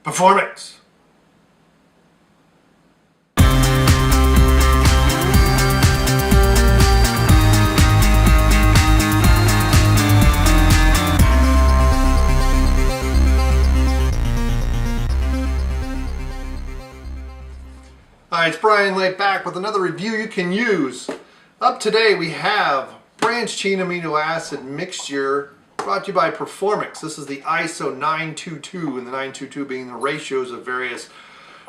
Performix. Hi, it's Bryon Lape back with another review you can use. Up today we have branched chain amino acid mixture brought to you by Performix. This is the ISO 922, and the 922 being the ratios of various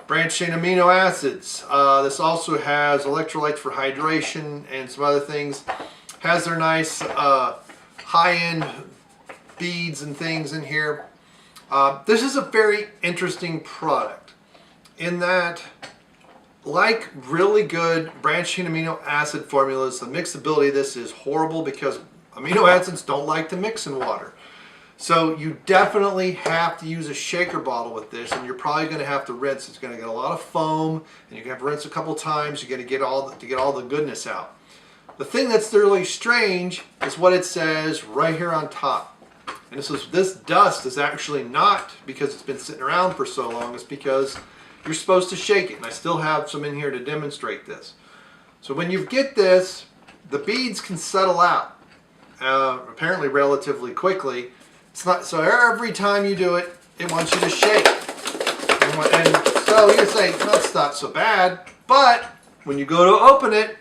branched chain amino acids. This also has electrolytes for hydration and some other things. Has their nice high-end beads and things in here. This is a very interesting product in that, like really good branched chain amino acid formulas, the mixability of this is horrible because amino acids don't like to mix in water. So you definitely have to use a shaker bottle with this, and you're probably going to have to rinse. It's going to get a lot of foam, and you're going to have to rinse a couple times. You're going to get all the goodness out. The thing that's really strange is what it says right here on top. And this dust is actually not because it's been sitting around for so long. It's because you're supposed to shake it, and I still have some in here to demonstrate this. So when you get this, the beads can settle out apparently relatively quickly. It's not so every time you do it, it wants you to shake. And so you say, that's not so bad, but when you go to open it,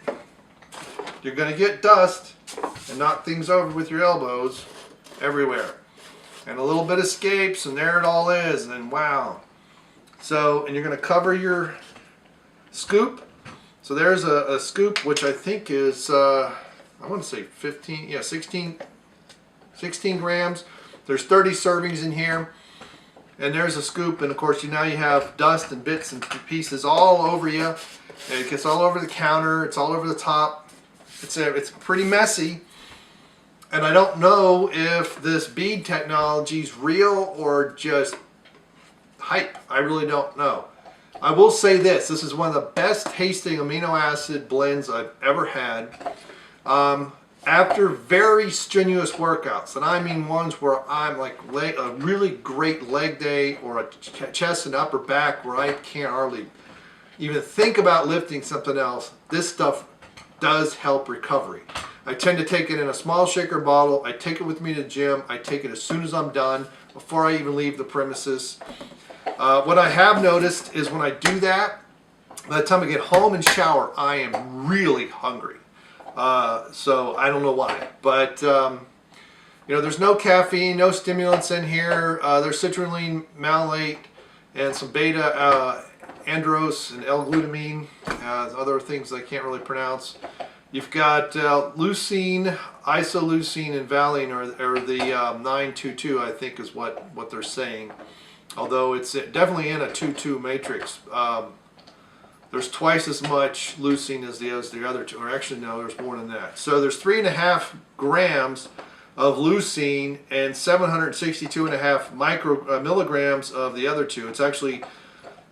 you're going to get dust and knock things over with your elbows everywhere. And a little bit escapes, and there it all is, and wow. So, and you're going to cover your scoop. So there's a scoop, which I think is, I want to say 16 grams. There's 30 servings in here. And there's a scoop, and of course now you have dust and bits and pieces all over you. And it gets all over the counter, it's all over the top. It's pretty messy. And I don't know if this bead technology is real or just hype. I really don't know. I will say this is one of the best tasting amino acid blends I've ever had. After very strenuous workouts, and I mean ones where I'm like a really great leg day or a chest and upper back where I can't hardly even think about lifting something else, this stuff does help recovery. I tend to take it in a small shaker bottle. I take it with me to the gym. I take it as soon as I'm done, before I even leave the premises. What I have noticed is when I do that, by the time I get home and shower, I am really hungry. So I don't know why, but you know, there's no caffeine, no stimulants in here. There's citrulline malate and some beta andros and L-glutamine, other things I can't really pronounce. You've got leucine, isoleucine, and valine, or the 922, I think is what they're saying. Although it's definitely in a 2-2 matrix. There's twice as much leucine as the other two, or actually no, there's more than that. So there's 3.5 grams of leucine and 762.5 milligrams of the other two. It's actually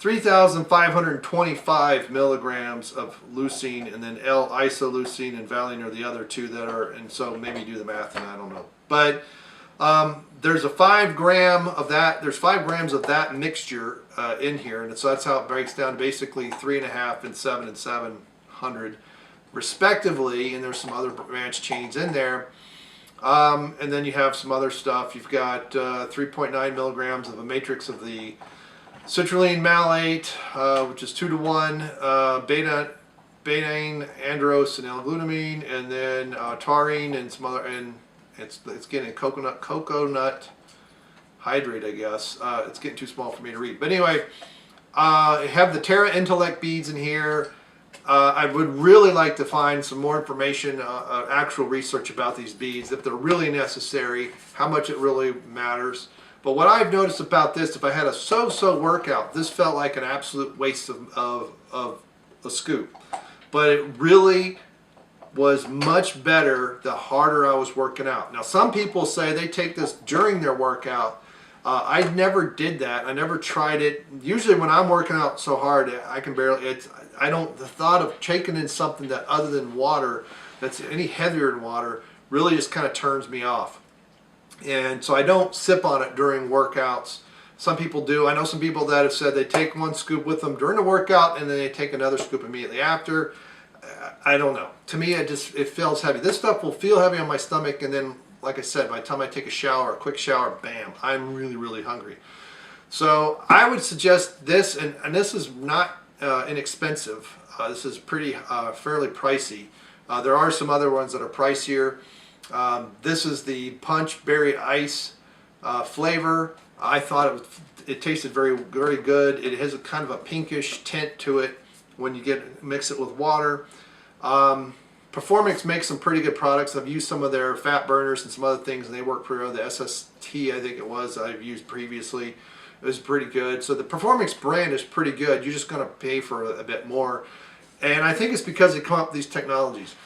3,525 milligrams of leucine, and then L-isoleucine and valine are the other two that are, and so maybe do the math, and I don't know. But there's a 5 gram of that. There's 5 grams of that mixture in here, and so that's how it breaks down to basically 3.5 and 7 and 700 respectively. And there's some other branched chains in there, and then you have some other stuff. You've got 3.9 milligrams of a matrix of the citrulline malate, which is 2-to-1, betaine, andros, and L-glutamine, and then taurine and some other, and it's getting coconut hydrate, I guess. It's getting too small for me to read. But anyway, I have the Terra Intelligent Beads in here. I would really like to find some more information, actual research about these beads, if they're really necessary, how much it really matters. But what I've noticed about this, if I had a so-so workout, this felt like an absolute waste of a scoop. But it really was much better the harder I was working out. Now, some people say they take this during their workout. I never did that. I never tried it. Usually when I'm working out so hard, I can barely, the thought of taking in something that other than water, that's any heavier than water, really just kind of turns me off. And so I don't sip on it during workouts. Some people do. I know some people that have said they take one scoop with them during the workout and then they take another scoop immediately after. I don't know. To me, it feels heavy. This stuff will feel heavy on my stomach, and then, like I said, by the time I take a shower, a quick shower, bam, I'm really, really hungry. So I would suggest this, and this is not inexpensive. This is pretty fairly pricey. There are some other ones that are pricier. This is the Punch Berry Ice flavor. I thought it tasted very, very good. It has a kind of a pinkish tint to it when you mix it with water. Performix makes some pretty good products. I've used some of their fat burners and some other things, and they work pretty well. The SST, I think it was, I've used previously. It was pretty good. So the Performix brand is pretty good. You're just going to pay for a bit more. And I think it's because they come up with these technologies.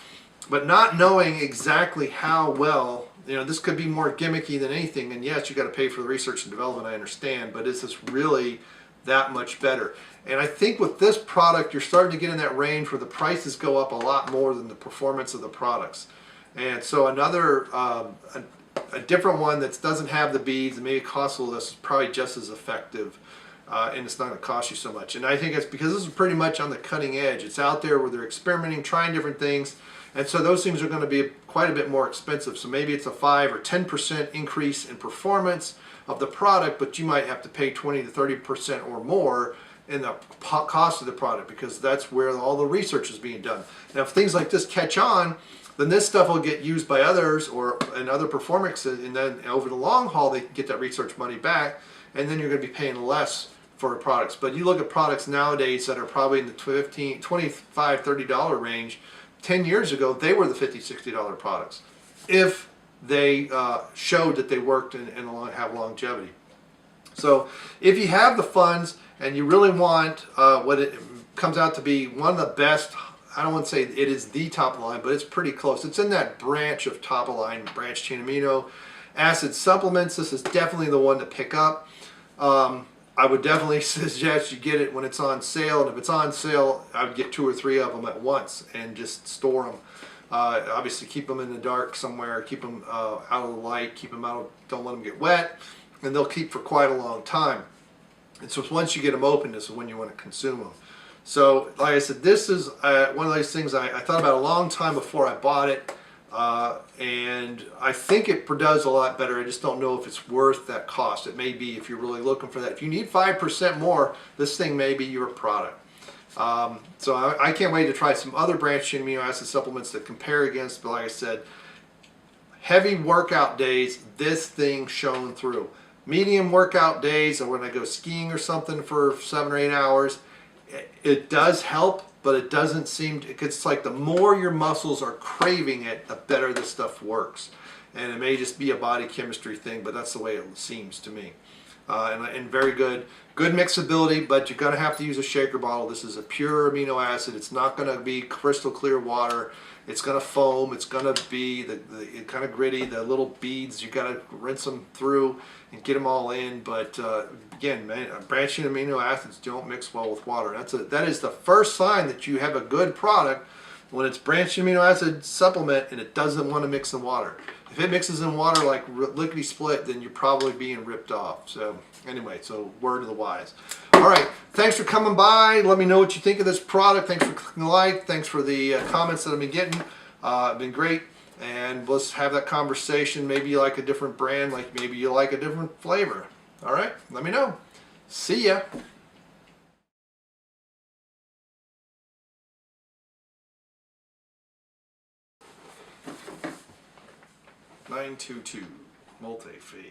But not knowing exactly how well, this could be more gimmicky than anything. And yes, you got to pay for the research and development, I understand. But is this really that much better? And I think with this product, you're starting to get in that range where the prices go up a lot more than the performance of the products. And so another, a different one that doesn't have the beads and maybe costs a little less is probably just as effective, and it's not going to cost you so much. And I think it's because this is pretty much on the cutting edge. It's out there where they're experimenting, trying different things, and so those things are going to be quite a bit more expensive. So maybe it's a 5 or 10% increase in performance of the product, but you might have to pay 20 to 30% or more in the cost of the product, because that's where all the research is being done. Now, if things like this catch on, then this stuff will get used by others and other Performixes, and then over the long haul they get that research money back, and then you're going to be paying less for products. But you look at products nowadays that are probably in the $25, $30 range. 10 years ago, they were the $50, $60 products, if they showed that they worked and have longevity. So if you have the funds and you really want what it comes out to be one of the best, I don't want to say it is the top of the line, but it's pretty close. It's in that branch of top of the line, branched chain amino acid supplements. This is definitely the one to pick up. I would definitely suggest you get it when it's on sale. And if it's on sale, I would get 2 or 3 of them at once and just store them. Obviously keep them in the dark somewhere, keep them out of the light, keep them out, don't let them get wet, and they'll keep for quite a long time. And so once you get them open, this is when you want to consume them. So like I said, this is one of those things I thought about a long time before I bought it, and I think it does a lot better. I just don't know if it's worth that cost. It may be if you're really looking for that. If you need 5% more, this thing may be your product. So I can't wait to try some other branched chain amino acid supplements to compare against, but like I said, heavy workout days, this thing shone through. Medium workout days, or when I go skiing or something for 7 or 8 hours, it does help, but it doesn't seem to, it's like the more your muscles are craving it, the better this stuff works. And it may just be a body chemistry thing, but that's the way it seems to me. And very good mixability, but you're going to have to use a shaker bottle. This is a pure amino acid. It's not going to be crystal clear water. It's going to foam. It's going to be the kind of gritty, the little beads. You got to rinse them through and get them all in. But again, man, branched chain amino acids don't mix well with water. That is the first sign that you have a good product, when it's branched chain amino acid supplement and it doesn't want to mix in water. If it mixes in water like lickety split, then you're probably being ripped off. So anyway, so word of the wise. All right, thanks for coming by. Let me know what you think of this product. Thanks for clicking the like. Thanks for the comments that I've been getting. Been great. And let's have that conversation. Maybe you like a different brand, like maybe you like a different flavor. All right, let me know. See ya. 922 multi-phase.